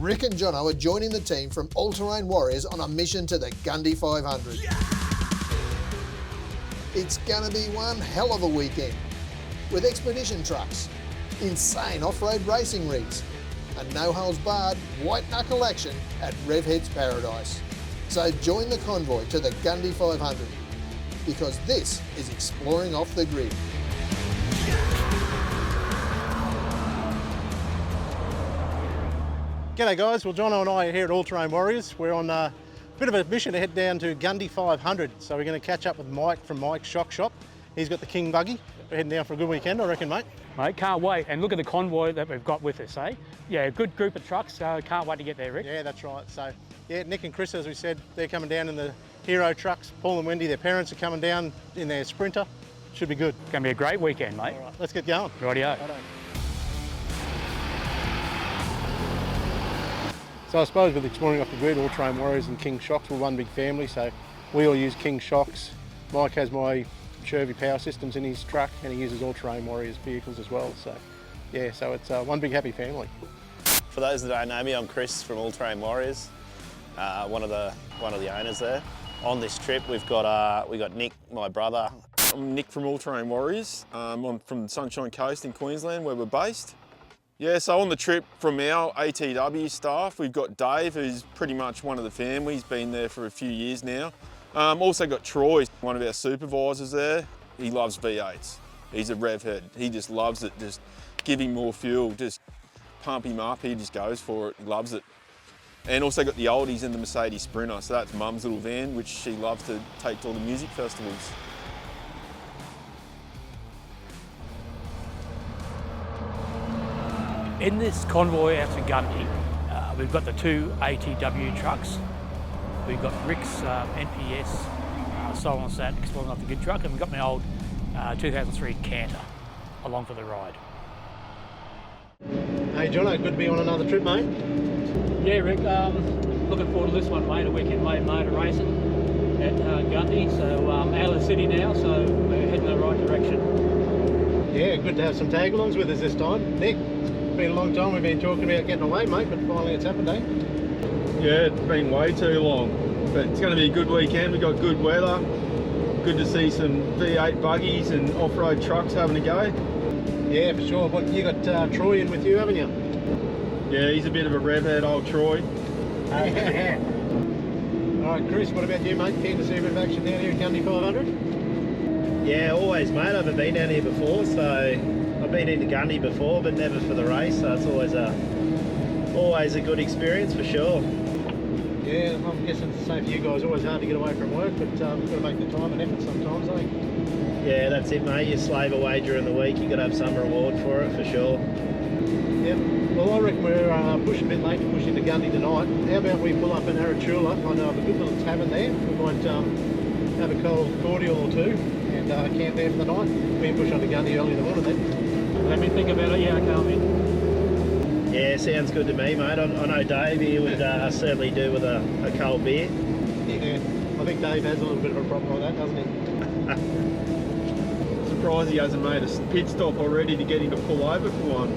Rick and Johno are joining the team from All-Terrain Warriors on a mission to the Gundy500. Yeah! It's gonna be one hell of a weekend, with expedition trucks, insane off-road racing rigs, and no-holds-barred white knuckle action at rev-head's paradise. So join the convoy to the Gundy500, because this is exploring off the grid. G'day guys, well Johno and I are here at All-Terrain Warriors. We're on a bit of a mission to head down to Gundy500. So we're going to catch up with Mike from Mike's Shock Shop. He's got the King buggy. We're heading down for a good weekend, I reckon, mate. Mate, can't wait. And look at the convoy that we've got with us, eh? Yeah, a good group of trucks. Can't wait to get there, Rick. Yeah, that's right. So, yeah, Nick and Chris, as we said, they're coming down in the Hero trucks. Paul and Wendy, their parents, are coming down in their Sprinter. Should be good. It's going to be a great weekend, mate. All right, let's get going. Rightio. So I suppose with exploring off the grid, All-Terrain Warriors and King Shocks, we're one big family, so we all use King Shocks. Mike has my Shervy power systems in his truck, and he uses All-Terrain Warriors vehicles as well. So yeah, so it's one big happy family. For those that don't know me, I'm Chris from All-Terrain Warriors, one of the owners there. On this trip, we got Nick, my brother. I'm Nick from All-Terrain Warriors. I'm from the Sunshine Coast in Queensland, where we're based. Yeah, so on the trip from our ATW staff, we've got Dave, who's pretty much one of the family. He's been there for a few years now. Also got Troy, one of our supervisors there. He loves V8s. He's a rev head. He just loves it. Just give him more fuel, just pump him up. He just goes for it. He loves it. And also got the oldies in the Mercedes Sprinter. So that's Mum's little van, which she loves to take to all the music festivals. In this convoy out to Gundy, we've got the two ATW trucks. We've got Rick's NPS Solon Sat exploring off the grid truck, and we've got my old 2003 Canter along for the ride. Hey Johno, good to be on another trip, mate. Yeah, Rick, looking forward to this one, mate. A weekend made motor racing at Gundy. So out of the city now, so we're heading in the right direction. Yeah, good to have some tag-alongs with us this time. Nick, it's been a long time we've been talking about getting away, mate, but finally it's happened, eh? Yeah, it's been way too long, but it's going to be a good weekend. We've got good weather. Good to see some V8 buggies and off-road trucks having a go. Yeah, for sure. But you got Troy in with you, haven't you? Yeah, he's a bit of a rev head, old Troy. Yeah. All right, Chris, what about you, mate? Keen to see a bit of action down here at Gundy500? Yeah, always, mate. I haven't been down here before, so I've been into Gundy before, but never for the race. So it's always a good experience for sure. Yeah, I'm guessing it's the same for you guys. Always hard to get away from work, but you've got to make the time and effort sometimes, eh? Yeah, that's it, mate. You slave away during the week. You've got to have some reward for it, for sure. Yep. Well, I reckon we're pushing a bit late to push into Gundy tonight. How about we pull up in Aratula? I know of a good little tavern there. We might have a cold cordial or two and camp there for the night. We can push on to Gundy early in the morning then. Let me think about it. Yeah, okay, I'm in. Yeah, sounds good to me, mate. I know Dave here would certainly do with a cold beer. Yeah, I think Dave has a little bit of a problem like that, doesn't he? Surprised he hasn't made a pit stop already to get him to pull over for one.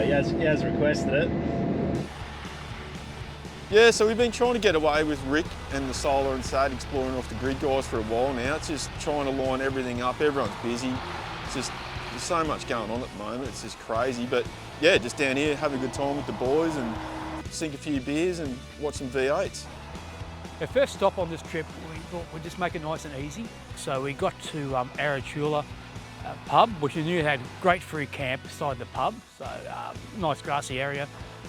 He has requested it. Yeah, so we've been trying to get away with Rick and the Solar and Sad exploring off the grid guys for a while now. It's just trying to line everything up. Everyone's busy. It's just, there's so much going on at the moment. It's just crazy. But yeah, just down here, have a good time with the boys and sink a few beers and watch some V8s. Our first stop on this trip, we thought we'd just make it nice and easy. So we got to Aratula Pub, which we knew had great free camp beside the pub. So nice grassy area.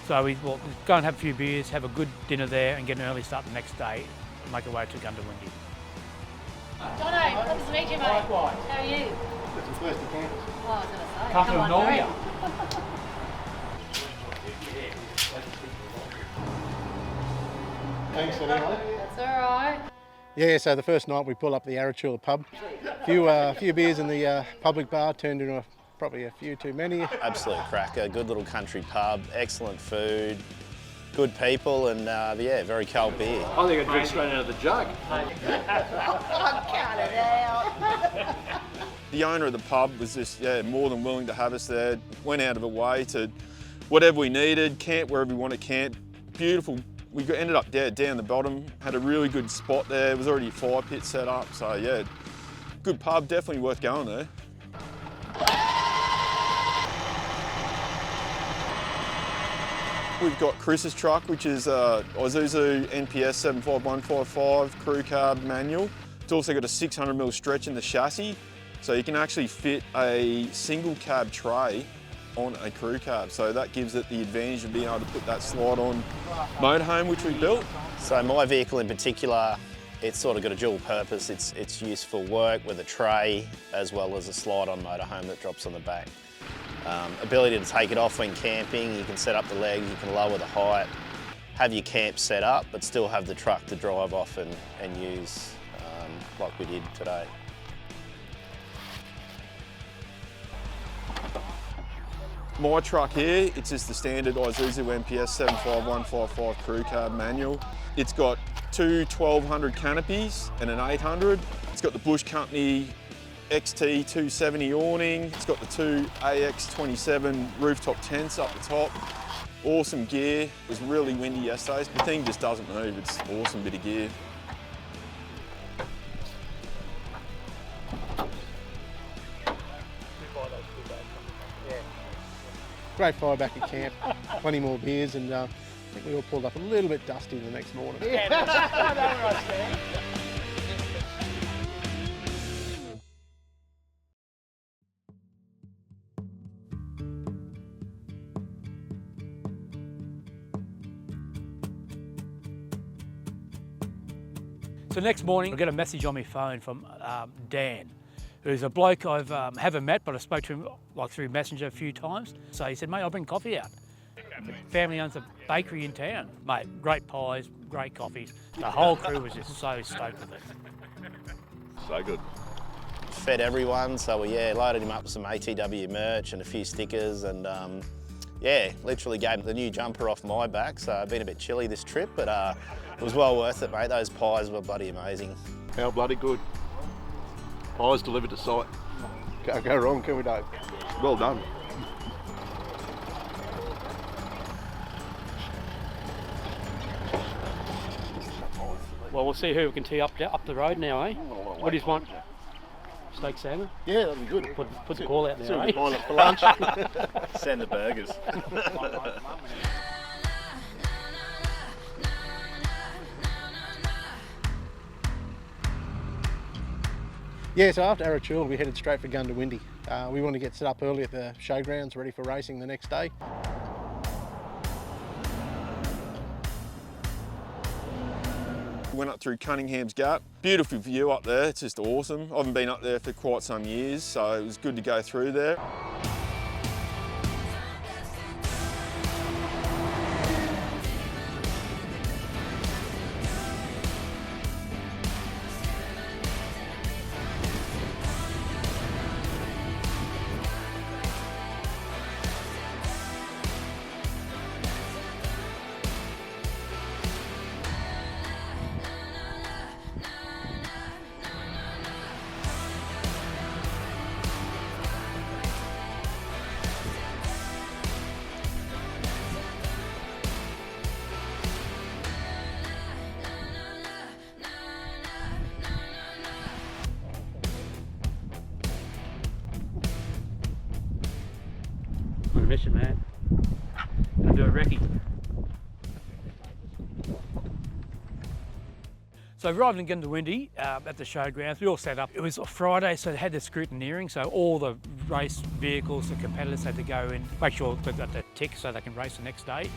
So we thought we'd go and have a few beers, have a good dinner there and get an early start the next day and make our way to Goondiwindi. Johno, lovely to meet you, mate. Likewise. How are you? That's the first of campers. Oh, I was going to say. Come on, hurry. Thanks anyway. That's all right. Yeah, so the first night we pull up the Aratula Pub. A few beers in the public bar turned into probably a few too many. Absolute cracker, good little country pub, excellent food, good people, and yeah, very cold beer. I think I drink straight out of the jug. Cut it out. The owner of the pub was just more than willing to have us there. Went out of her way to whatever we needed, camp wherever we want to camp. Beautiful. We ended up down the bottom, had a really good spot there. There was already a fire pit set up, so yeah, good pub, definitely worth going there. We've got Chris's truck, which is a Isuzu NPS 75155 crew cab manual. It's also got a 600mm stretch in the chassis, so you can actually fit a single cab tray on a crew cab. So that gives it the advantage of being able to put that slide-on motorhome, which we built. So my vehicle in particular, it's sort of got a dual purpose. It's used for work with a tray as well as a slide-on motorhome that drops on the back. Ability to take it off when camping, you can set up the legs, you can lower the height, have your camp set up, but still have the truck to drive off and use like we did today. My truck here, it's just the standard Isuzu NPS 75155 crew cab manual. It's got two 1200 canopies and an 800. It's got the Bush Company XT 270 awning. It's got the two AX27 rooftop tents up the top. Awesome gear. It was really windy yesterday. The thing just doesn't move. It's an awesome bit of gear. Great fire back at camp, plenty more beers, and I think we all pulled up a little bit dusty the next morning. So next morning, I get a message on my phone from Dan, who's a bloke I've haven't met, but I spoke to him like through Messenger a few times. So he said, mate, I'll bring coffee out. The family owns a bakery in town. Mate, great pies, great coffees. The whole crew was just so stoked with it. So good. Fed everyone, so we loaded him up with some ATW merch and a few stickers, and yeah, literally gave him the new jumper off my back, so I've been a bit chilly this trip, but it was well worth it, mate. Those pies were bloody amazing. How bloody good. Pies delivered to site. Can't go wrong, can we, Dave? Well done. Well, we'll see who we can tee up the road now, eh? What do you want? Steak salmon? Yeah, that'd be good. Put the call out See there, what eh? we can find up for lunch. Send the burgers. Yeah, so after Aratula, we headed straight for Goondiwindi. We want to get set up early at the showgrounds, ready for racing the next day. We went up through Cunningham's Gap. Beautiful view up there, it's just awesome. I haven't been up there for quite some years, so it was good to go through there. On a mission, man. Gonna do a recce. So arrived in Goondiwindi at the showgrounds, we all set up. It was a Friday, so they had the scrutineering, so all the race vehicles, the competitors had to go in, make sure they've got the tick so they can race the next day.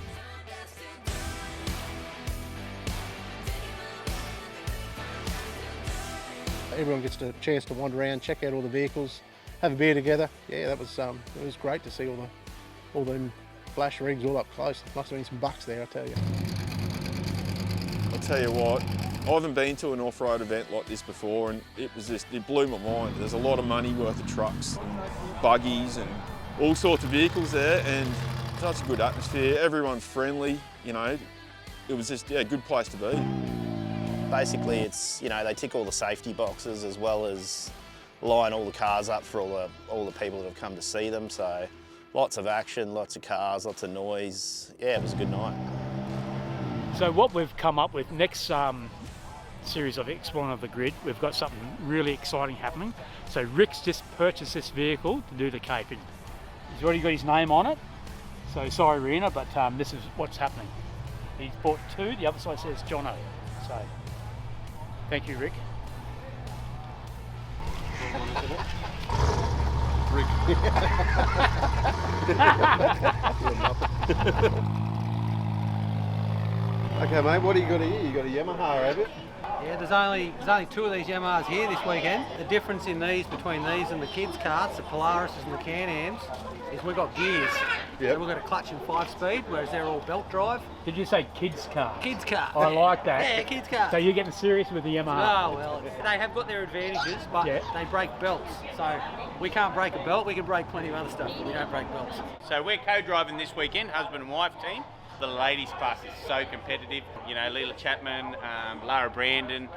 Everyone gets a chance to wander around, check out all the vehicles, have a beer together. Yeah, that was it was great to see all them flash rigs all up close. Must have been some bucks there, I tell you. I'll tell you what, I haven't been to an off-road event like this before, and it blew my mind. There's a lot of money worth of trucks and buggies and all sorts of vehicles there, and such a good atmosphere. Everyone's friendly, you know. It was just, yeah, a good place to be. Basically, it's, you know, they tick all the safety boxes as well as line all the cars up for all the people that have come to see them. So Lots of action, lots of cars, lots of noise. Yeah, it was a good night. So what we've come up with next series of Exploring of the Grid, we've got something really exciting happening. So Rick's just purchased this vehicle to do the caping. He's already got his name on it. So sorry, Rena, but this is what's happening. He's bought 2, the other side says Johno. So thank you, Rick. Okay, mate, what do you got here? You got a Yamaha, have you? Yeah, there's only 2 of these Yamahas here this weekend. The difference in these between these and the kids' carts, the Polarises and the Can-Ams, is we've got gears. Yep. So we've got a clutch and 5-speed, whereas they're all belt drive. Did you say kids car? Kids' car. I like that. Yeah, kids' car. So you're getting serious with the Yamaha? Oh, well, they have got their advantages, but Yeah. they break belts. So we can't break a belt, we can break plenty of other stuff, but we don't break belts. So we're co-driving this weekend, husband and wife team. The ladies' class is so competitive. You know, Leela Chapman, Lara Brandon,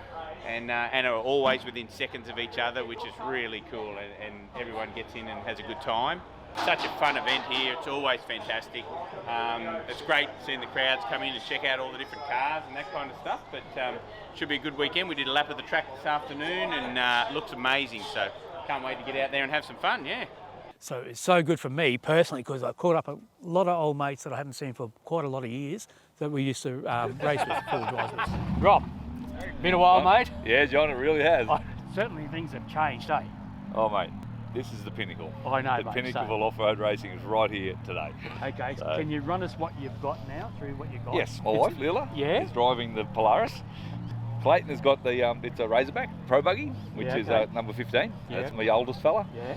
and Anna are always within seconds of each other, which is really cool, and everyone gets in and has a good time. Such a fun event here, it's always fantastic. It's great seeing the crowds come in and check out all the different cars and that kind of stuff, but should be a good weekend. We did a lap of the track this afternoon and it looks amazing, so can't wait to get out there and have some fun, yeah. So it's so good for me personally because I've caught up a lot of old mates that I haven't seen for quite a lot of years that we used to race with, full drives with. Rob, been a while, mate? Yeah, John, it really has. Certainly things have changed, eh? Oh, mate, this is the pinnacle. I know, the mate. pinnacle So- of off-road racing is right here today. Okay, so can you run us what you've got now, through what you've got? Yes, my wife, Leela, Yeah. is driving the Polaris. Clayton has got the, it's a Razorback Pro Buggy, which Yeah, is okay. number 15. Yeah. That's my oldest fella. Yeah.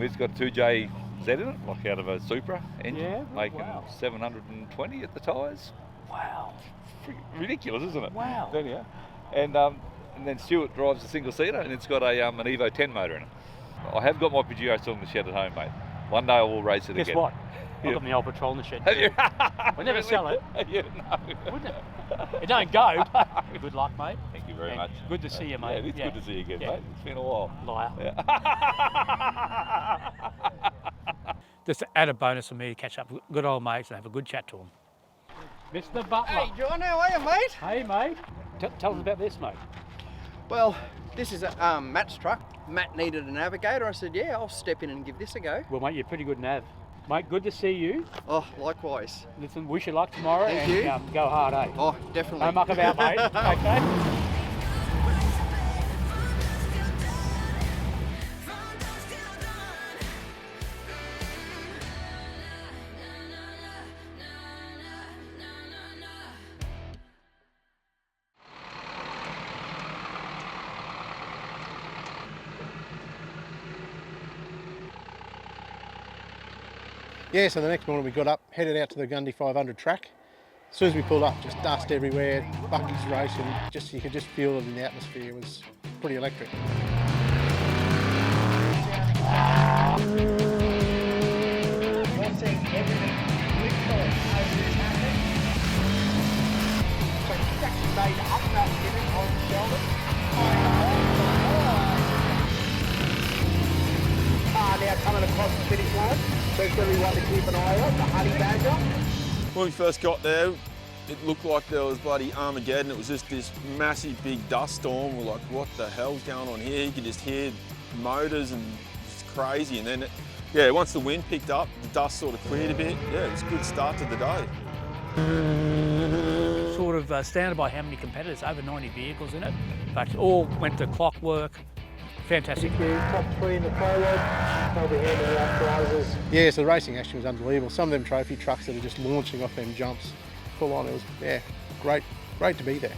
It's got a 2JZ in it, like out of a Supra engine, Yeah, making wow. 720 at the tyres. Wow. Ridiculous, isn't it? Wow. Anyhow. And then Stuart drives a single-seater, and it's got a an Evo 10 motor in it. I have got my Peugeot still in the shed at home, mate. One day I will race it Guess again. what? I've got my old Patrol in the shed. Have you? We'll never sell it. Yeah, no. Wouldn't it? It don't go, but good luck, mate. Thank you very And much. good to see you, mate. Yeah, it's good to see you again, Yeah. mate. It's been a while. Liar. Yeah. Just to add a bonus for me to catch up with good old mates and have a good chat to them. Mr. Butler. Hey John, how are you, mate? Hey, mate. Tell us about this, mate. Well, this is Matt's truck. Matt needed a navigator. I said, yeah, I'll step in and give this a go. Well, mate, you're pretty good nav. Mate, good to see you. Oh, likewise. Listen, wish you luck tomorrow. Thank and you. Go hard, eh? Oh, definitely. Don't muck about, mate. Okay. Yeah, so the next morning we got up, headed out to the Gundy500 track. As soon as we pulled up, just dust everywhere, buckies racing, you could just feel it in the atmosphere. It was pretty electric. Now coming across the finish line, so everyone to keep an eye on the honey badger. When we first got there, it looked like there was bloody Armageddon. It was just this massive big dust storm. We're like, what the hell's going on here? You could just hear motors and it's crazy. And then, once the wind picked up, the dust sort of cleared a bit. Yeah, it was a good start to the day. Sort of astounded by how many competitors, over 90 vehicles in it, but all went to clockwork. Fantastic. Top 3 in the prologue, they'll be handing out prizes. Yeah, so the racing action was unbelievable. Some of them trophy trucks that are just launching off them jumps full on. It was, great to be there.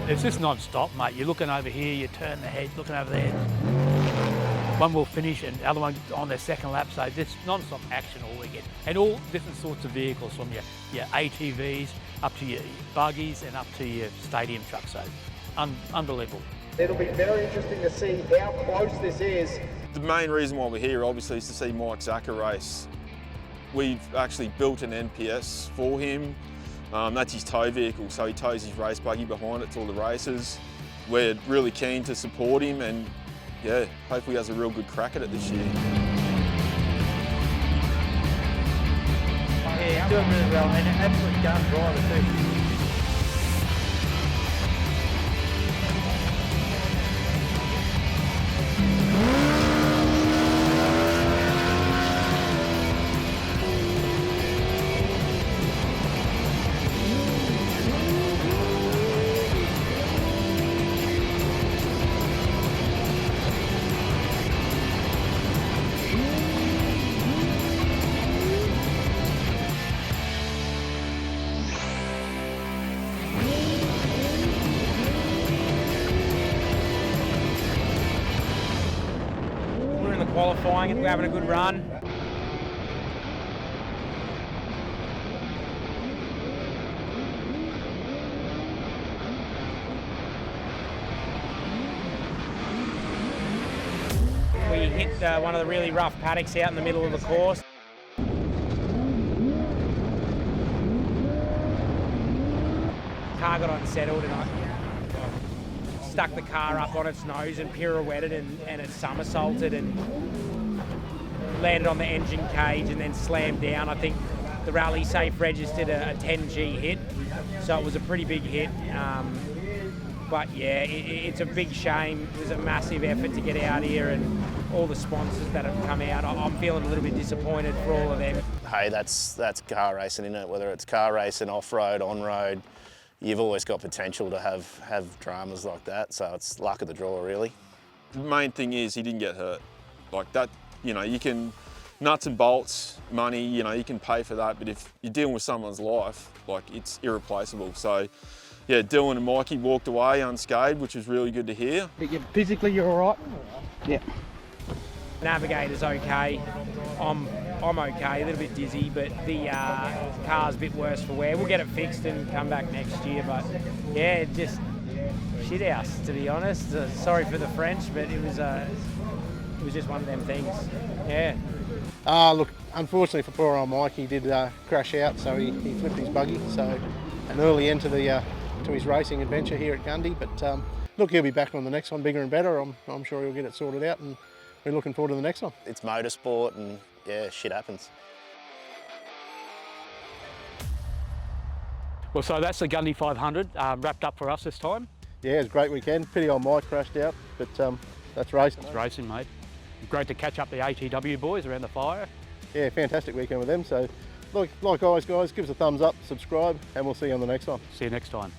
It's just non-stop, mate. You're looking over here, you turn the head, looking over there. One will finish and the other one on their second lap, so just non-stop action all weekend. And all different sorts of vehicles, from your ATVs up to your buggies and up to your stadium trucks, so unbelievable. It'll be very interesting to see how close this is. The main reason why we're here, obviously, is to see Mike Zacher race. We've actually built an NPS for him. That's his tow vehicle, so he tows his race buggy behind it to all the races. We're really keen to support him, and yeah, hopefully he has a real good crack at it this year. Yeah, he's doing really well, and an absolute gun driver too. Qualifying, we're having a good run. We hit one of the really rough paddocks out in the middle of the course. Car got unsettled and I stuck the car up on its nose and pirouetted and it somersaulted and landed on the engine cage and then slammed down. I think the rally safe registered a 10G hit, so it was a pretty big hit. But yeah, it's a big shame. It was a massive effort to get out here and all the sponsors that have come out. I'm feeling a little bit disappointed for all of them. Hey, that's car racing, isn't it? Whether it's car racing, off-road, on-road, you've always got potential to have dramas like that, so it's luck of the draw, really. The main thing is he didn't get hurt. Like that, you know, you can, nuts and bolts, money, you know, you can pay for that, but if you're dealing with someone's life, like it's irreplaceable. So yeah, Dylan and Mikey walked away unscathed, which was really good to hear. But physically you're all right? Yeah. Navigator's okay. I'm okay, a little bit dizzy, but the car's a bit worse for wear. We'll get it fixed and come back next year, but yeah, just shit house, to be honest. Sorry for the French, but it was just one of them things. Yeah. Look, unfortunately for poor old Mike, he did crash out, so he flipped his buggy. So an early end to his racing adventure here at Gundy. But look, he'll be back on the next one, bigger and better. I'm sure he'll get it sorted out, and we're looking forward to the next one. It's motorsport, and yeah, shit happens. Well, so that's the Gundy500 wrapped up for us this time. Yeah, it was a great weekend. Pity old Mike crashed out, but that's racing. It's racing, mate. Great to catch up the ATW boys around the fire. Yeah, fantastic weekend with them. So, like always, guys, give us a thumbs up, subscribe, and we'll see you on the next one. See you next time.